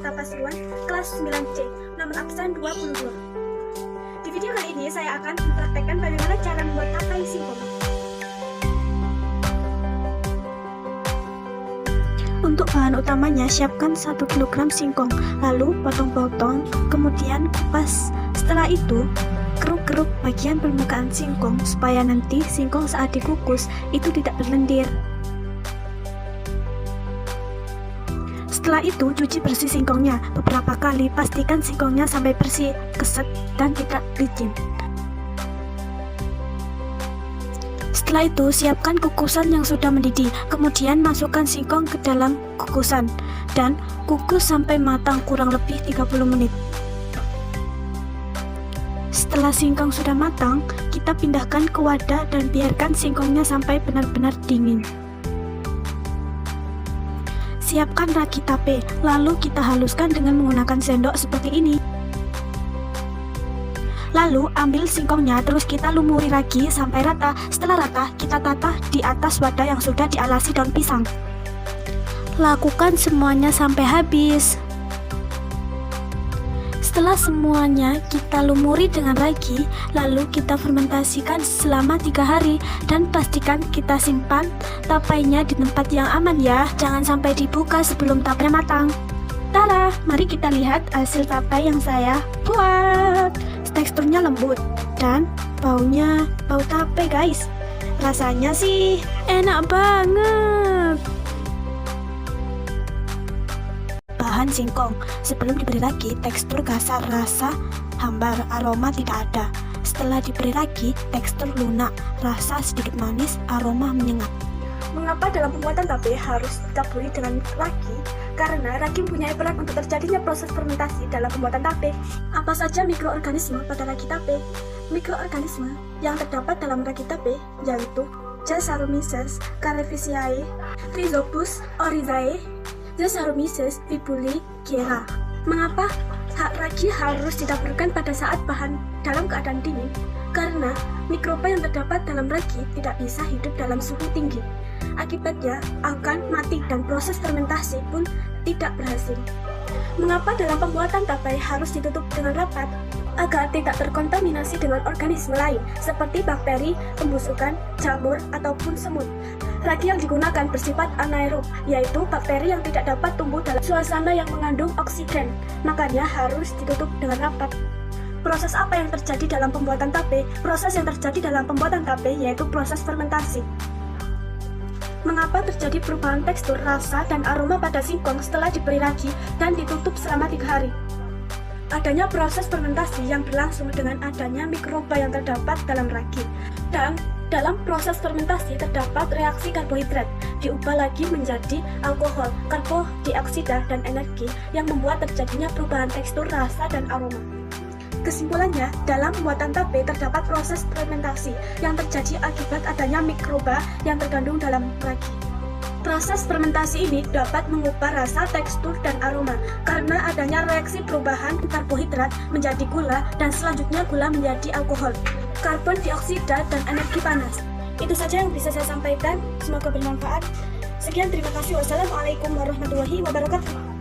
Mata Pasuruan kelas 9C, nomor absen 22. Di video kali ini saya akan mempraktekkan bagaimana cara membuat tapai singkong. Untuk bahan utamanya, siapkan 1 kg singkong, lalu potong-potong, kemudian kupas. Setelah itu, keruk-keruk bagian permukaan singkong supaya nanti singkong saat dikukus itu tidak berlendir. Setelah itu, cuci bersih singkongnya beberapa kali, pastikan singkongnya sampai bersih, keset, dan tidak licin. Setelah itu, siapkan kukusan yang sudah mendidih, kemudian masukkan singkong ke dalam kukusan, dan kukus sampai matang kurang lebih 30 menit. Setelah singkong sudah matang, kita pindahkan ke wadah dan biarkan singkongnya sampai benar-benar dingin. Siapkan ragi tape, lalu kita haluskan dengan menggunakan sendok seperti ini. Lalu ambil singkongnya, terus kita lumuri ragi sampai rata. Setelah rata, kita tata di atas wadah yang sudah dialasi daun pisang. Lakukan semuanya sampai habis. Setelah semuanya kita lumuri dengan ragi, lalu kita fermentasikan selama 3 hari dan pastikan kita simpan tapainya di tempat yang aman ya. Jangan sampai dibuka sebelum tapai matang. Tada, mari kita lihat hasil tapai yang saya buat. Teksturnya lembut dan baunya bau tape guys. Rasanya sih enak banget. Bahan singkong, sebelum diberi ragi tekstur kasar, rasa hambar, aroma tidak ada. Setelah diberi ragi, tekstur lunak, rasa sedikit manis, aroma menyengat. Mengapa dalam pembuatan tape harus ditaburi dengan ragi? Karena ragi mempunyai peran untuk terjadinya proses fermentasi dalam pembuatan tape. Apa saja mikroorganisme pada ragi tape? Mikroorganisme yang terdapat dalam ragi tape yaitu Saccharomyces cerevisiae, Rhizopus oryzae, Saccharomyces fibuli gera. Mengapa ragi harus ditaburkan pada saat bahan dalam keadaan dingin? Karena mikroba yang terdapat dalam ragi tidak bisa hidup dalam suhu tinggi. Akibatnya akan mati dan proses fermentasi pun tidak berhasil. Mengapa dalam pembuatan tapai harus ditutup dengan rapat? Agar tidak terkontaminasi dengan organisme lain seperti bakteri, pembusukan, jamur, ataupun semut. Ragi yang digunakan bersifat anaerob, yaitu bakteri yang tidak dapat tumbuh dalam suasana yang mengandung oksigen. Makanya harus ditutup dengan rapat. Proses apa yang terjadi dalam pembuatan tape? Proses yang terjadi dalam pembuatan tape yaitu proses fermentasi. Mengapa terjadi perubahan tekstur, rasa, dan aroma pada singkong setelah diberi ragi dan ditutup selama 3 hari? Adanya proses fermentasi yang berlangsung dengan adanya mikroba yang terdapat dalam ragi. Dan dalam proses fermentasi terdapat reaksi karbohidrat, diubah lagi menjadi alkohol, karbodioksida, dan energi yang membuat terjadinya perubahan tekstur, rasa, dan aroma. Kesimpulannya, dalam pembuatan tape terdapat proses fermentasi yang terjadi akibat adanya mikroba yang terkandung dalam ragi. Proses fermentasi ini dapat mengubah rasa, tekstur, dan aroma karena adanya reaksi perubahan karbohidrat menjadi gula dan selanjutnya gula menjadi alkohol, karbon dioksida, dan energi panas. Itu saja yang bisa saya sampaikan, semoga bermanfaat. Sekian, terima kasih. Wassalamualaikum warahmatullahi wabarakatuh.